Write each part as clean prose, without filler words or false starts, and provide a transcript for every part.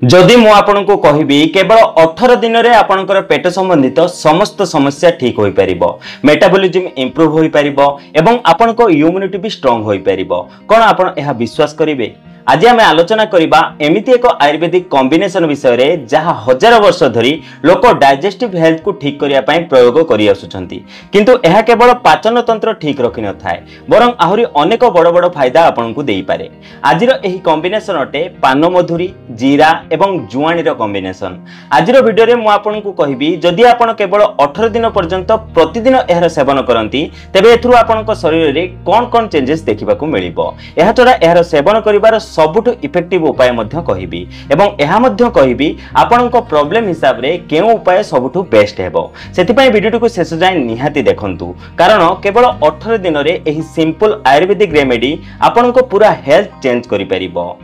जदि मु आपनको कहबी केवल 18 दिन रे आपनकर पेट संबंधित समस्त समस्या ठीक होई परिबो, मेटाबॉलिज्म इंप्रूव होई परिबो एवं आपनको इम्यूनिटी भी स्ट्रांग होई परिबो। कोन आपण एहा विश्वास करिवे? आज आम आलोचना करिबा एमिति एक आयुर्वेदिक कॉम्बिनेशन विषय रे जहा हजार वर्ष धरी लोक डाइजेस्टिव हेल्थ को ठीक करिया पई प्रयोग करि आसुछंती, किंतु एहा केवल पाचन तंत्र ठीक रखि न थाए बरं आहुरी अनेक बड़ बड़ फायदा आपनकु देई पारे। आजिर एही कॉम्बिनेशन अटे पान मधुरी, जीरा एवं जुआणीर कॉम्बिनेशन। आजिर वीडियो रे मु आपनकु कहिबी जदि आपण केवल 18 दिन पर्यंत प्रतिदिन एहर सेवन करंती तेबे एथुरु आपनक शरीर रे कोन कोन चेंजेस देखिबाकू मिलिबो। एहा छडा एहर सेवन करिवार सबुठ इफेक्टिव उपाय मध्य कहिबी एवं एहा मध्य कहिबी आपनक प्रॉब्लम हिसाब रे केउ उपाय सबुठ बेस्ट हेबो। सेति पई वीडियो को शेष जाय निहाती देखंतु, कारण केवल 18 दिन रे एही सिंपल आयुर्वेदिक रेमेडी आपनक पूरा हेल्थ चेंज करि परिबो।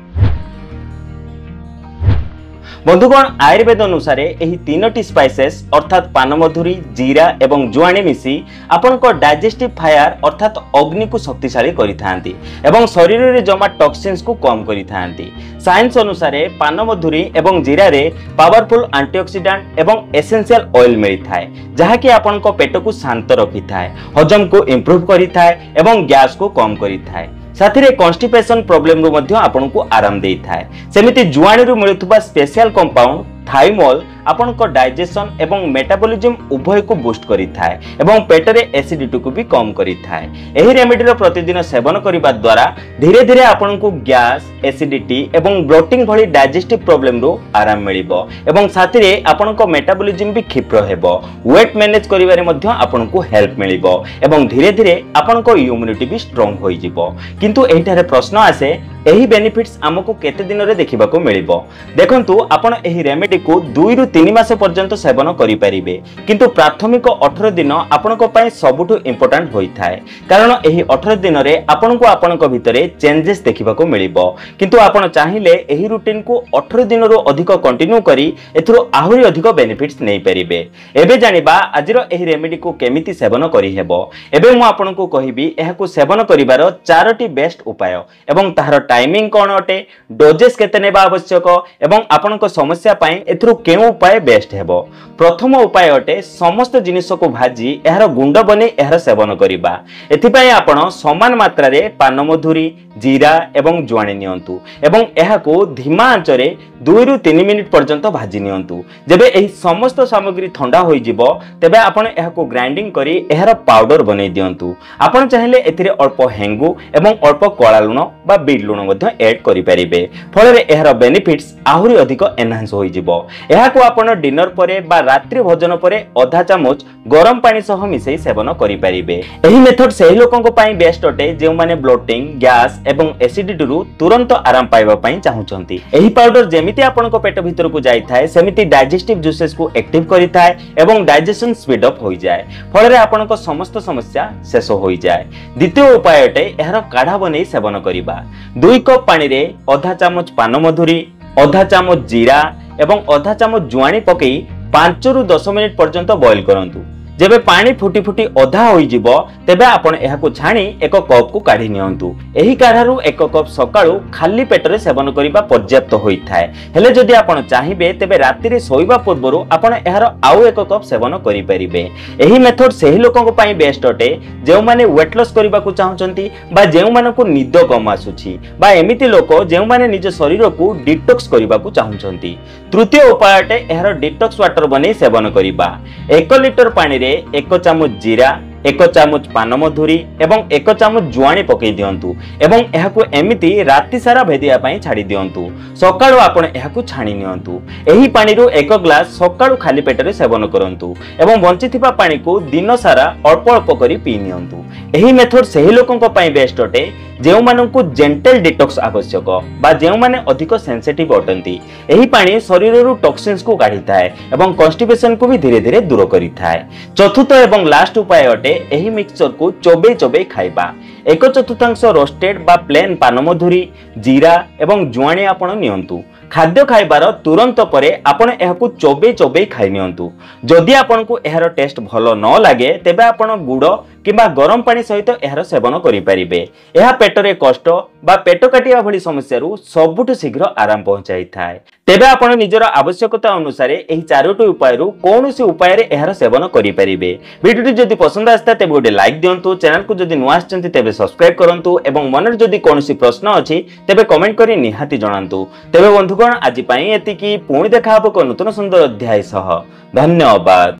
बंधुगण, आयुर्वेद अनुसार एही तीनोटी स्पाइसेस अर्थात पानमधुरी, जीरा एवं जुआणी मिसी आपनक डाइजेस्टिव फायर अर्थात अग्नि को शक्तिशाली करिथांती एवं शरीर रे जमा टॉक्सिन्स को कम करिथांती। साइंस अनुसार पानमधुरी एवं जीरा रे पावरफुल एंटीऑक्सीडेंट एवं एसेंशियल ऑयल मिलिथाए, जहा कि आपनक पेट को शांत रखिथाए, हजम को इंप्रूव करिथाए एवं गैस को कम करिथाए। साथी रे कॉन्स्टिपेशन प्रॉब्लम रो मध्य आपनकु आराम देई थाए। सेमिति जुआणी रो मिलुथबा स्पेशल कंपाउंड थाइमोल आपनक डाइजेशन एवं मेटाबॉलिज्म उभय को बूस्ट करि थाए एवं पेट रे एसिडिटी को भी कम करि थाए। एही रेमेडी रो प्रतिदिन सेवन करिबा द्वारा धीरे धीरे आपनकु गैस, एसिडिटी एवं ब्लोटिंग भली डाइजेस्टिव प्रॉब्लम रो आराम मिलिबो एवं साथी रे आपनक मेटाबॉलिज्म भी क्षिप्र हेबो। वेट मैनेज करिवारे मध्य आपनकु हेल्प मिलिबो एवं धीरे धीरे आपनक इम्यूनिटी भी स्ट्रांग होई जिवो। किंतु एहिठारे प्रश्न आसे एही बेनिफिट्स हमकु केते दिन रे देखिबाकू मिलिबो। देखंतु आपण एही रेमेडी को 2 रु 3 मास पर्यंत सेवन करि परिबे, किंतु प्राथमिक 18 दिन आपनको पय सबुठु इंपोर्टेंट होई थाए, कारण एही 18 दिन रे आपनको आपनको भितरे चेंजेस देखिबाकू मिलिबो। किंतु आपण चाहिले एही रूटीन को 18 दिन रो अधिक कंटिन्यू करी एथरो आहुरी अधिक बेनिफिट्स नै परिबे। एबे जानिबा आजिरो एही रेमेडी को केमिति सेवन करि हेबो। एबे मु आपनको कहिबी एहाकू सेवन करिवार 4टी बेस्ट उपाय एवं ताहार टाइमिंग कोन अटे, डोजेस केते नेबा आवश्यक एवं आपनक समस्या पई एथरो केउ उपाय बेस्ट हेबो। प्रथम उपाय अटे समस्त जिनिस को भाजी एहार गुंड बने एहार सेवन करिबा। एथि पई आपण समान मात्रा रे पानमधुरी, जीरा एवं जुआणी नियंतु एवं एहाको धीमा आंच रे 2 रु 3 मिनिट पर्यंत भाजी नियंतु। जेबे एही समस्त सामग्री ठंडा होई जिवो तेबे आपण एहाको ग्राइंडिंग करी एहार पाउडर बनै दियंतु। आपण चाहिले एथिरे अल्प हेंगु एवं अल्प कळा लुण बा बीट लुण मध्य ऐड करि परिबे। फळे रे एहार बेनिफिट्स आहुरी अधिक एनहांस होई जिवो। एहाको आपण डिनर परे बा रात्रि भोजन परे आधा चामच गरम पानी सह मिसई सेवन करि परिबे। एही मेथड सेही लोकंक पई बेस्ट अटे जे माने ब्लोटिंग, गैस एवं एसिडिटी रु तुरंत आराम पाइबा पई चाहुचंती। एही पाउडर जेमिति आपनक पेट भीतर को जाई थाए सेमिति डाइजेस्टिव जुसेस को एक्टिव करि थाए एवं डाइजेशन स्पीड अप होई जाय। फळे रे आपनक समस्त समस्या शेष होई जाय। द्वितीय उपाय अटे एहार काढ़ा बनै सेवन करिबा। 2 कप पानी रे आधा चामच पानमधुरी, आधा चामच जीरा एवं आधा चामच जुआणी पकई 5 रु 10 मिनिट पर्यंत बॉईल करंतु। जेबे पानी फुटी फुटी अधा होई जिवो तेबे आपण एहाको छाणी एक कप को काढी नियंतु। एही काढारु 1 कप सकाळु खाली पेटरे सेवन करिबा पर्याप्त होई थाए। हेले जदि आपण चाहिबे तेबे राति रे सोइबा पूर्वरु आपण एहार आउ 1 कप सेवन करि परिबे। एही मेथड सेही लोकंक पई बेस्ट अटे जेउ माने वेट लॉस करिबा को चाहुचंती बा जेउ मानकु निद कम आसुछि बा एमिति लोक जेउ माने निज शरीर को डिटॉक्स करिबा को चाहुचंती। तृतीय उपाय अटे एहार डिटॉक्स वाटर बनै सेवन करिबा। 1 लिटर पानी रे 1 चामच जीरा, 1 चामच पानमधुरी एवं 1 चामच जुआणी पकई दियंतु एवं एहाकु एमिति राति सारा भेदिया पई छाडी दियंतु। सकाळु आपण एहाकु छाणी नियंतु। एही पानी रो 1 ग्लास सकाळु खाली पेटरे सेवन करंतु एवं बंचिथिबा पानी को दिन सारा अल्प अल्प करी पी नियंतु। एही मेथड सेही लोकंक पई बेस्ट अटे जेउ मानकु जेंटल डिटॉक्स आवश्यक बा जेउ माने अधिक सेंसिटिव अटंती। एही पानी शरीर रु टॉक्सिन्स को काढी थाए एवं कॉन्स्टिपेशन को भी धीरे धीरे दूर करि थाए। चतुर्थ एवं लास्ट उपाय अटे एही मिक्सचर को चोबे चोबे खाइबा। 1/4 रोस्टेड बा प्लेन पानमधुरी, जीरा एवं जुआणी आपण नियंतु। खाद्य खाइबार तुरंत परे आपण एहाकु चोबे चोबे खाइ नियंतु। जदि आपनकु एहार टेस्ट भलो न लागे तेबे आपण गुड़ किंबा गरम पानी सहित एहार सेवन करि परिबे। एहा पेटरे कष्ट बा पेट काटिया भली समस्या रु सबुठ शीघ्र आराम पहुंचाई थाए। तेबे आपण निजर आवश्यकता अनुसार यही चारोटी उपाय कौन उपाय एहार सेवन करेंगे। वीडियो जदि पसंद आसता तेज गोटे लाइक दिंतु, चैनल को जदि नुआ तेज सब्सक्राइब करूँ और मन जदि कौन प्रश्न अच्छी तेज कमेंट कर निहाती जनातु। तेबे बंधुगण आज एति पुणी देखा नूतन सुंदर अध्याय सह। धन्यवाद।